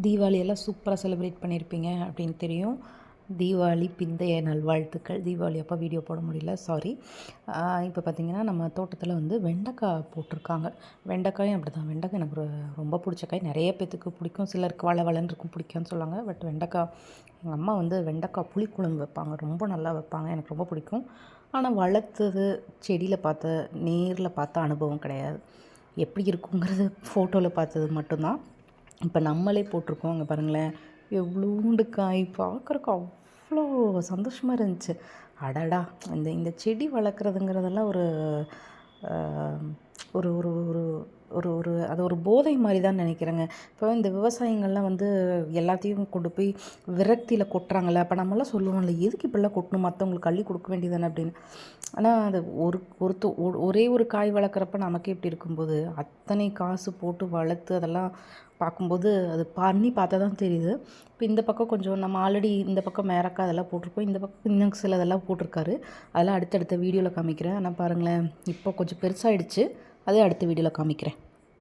தீபாவளியெல்லாம் சூப்பராக செலிப்ரேட் பண்ணியிருப்பீங்க அப்படின்னு தெரியும். தீபாவளி பிந்தைய நல்வாழ்த்துக்கள். தீபாவளி அப்போ வீடியோ போட முடியல, சாரி. இப்போ பார்த்திங்கன்னா நம்ம தோட்டத்தில் வந்து வெண்டைக்காய் போட்டிருக்காங்க. வெண்டைக்காயும் அப்படி தான். வெண்டைக்காய் எனக்கு ரொம்ப பிடிச்ச காய். நிறைய பேத்துக்கு பிடிக்கும், சிலருக்கு வளன்னு இருக்கும் பிடிக்கும்னு சொல்லுவாங்க. பட் வெண்டைக்காய் எங்கள் அம்மா வந்து வெண்டைக்காய் புளிக்குழம்பு வைப்பாங்க, ரொம்ப நல்லா வைப்பாங்க, எனக்கு ரொம்ப பிடிக்கும். ஆனால் வளர்த்தது செடியில் பார்த்த நேரில் பார்த்த அனுபவம் கிடையாது. எப்படி இருக்குங்கிறது ஃபோட்டோவில் பார்த்தது மட்டும்தான். இப்போ நம்மளே போட்டிருக்கோம். அங்கே பாருங்களேன், எவ்வளோண்டு காய், பார்க்குறக்கு அவ்வளோ சந்தோஷமாக இருந்துச்சு. அடடா! இந்த இந்த செடி வளர்க்குறதுங்கிறதெல்லாம் ஒரு ஒரு ஒரு ஒரு ஒரு ஒரு அது ஒரு போதை மாதிரி தான் நினைக்கிறேங்க. இப்போ இந்த விவசாயிங்கள்லாம் வந்து எல்லாத்தையும் கொண்டு போய் விரக்தியில் கொட்டுறாங்கல்ல. அப்போ நம்மளாம் சொல்லுவோம்ல, எதுக்கு இப்படிலாம் கொட்டணும், மற்றவங்களுக்கு அள்ளி கொடுக்க வேண்டியதானே அப்படின்னு. ஆனால் அது ஒரே ஒரு காய் வளர்க்குறப்ப நமக்கே இப்படி இருக்கும்போது, அத்தனை காசு போட்டு வளர்த்து அதெல்லாம் பார்க்கும்போது அது பார்த்தா தான் தெரியுது. இப்போ இந்த பக்கம் கொஞ்சம் நம்ம ஆல்ரெடி இந்த பக்கம் மேரக்காய் அதெல்லாம் போட்டிருக்கோம். இந்த பக்கம் இன்னும் சிலதெல்லாம் போட்டிருக்காரு. அதெல்லாம் அடுத்தடுத்த வீடியோவில் காமிக்கிறேன். ஆனால் பாருங்களேன், இப்போ கொஞ்சம் பெருசாகிடுச்சு. அதே அடுத்த வீடியோவில் காமிக்கிறேன்.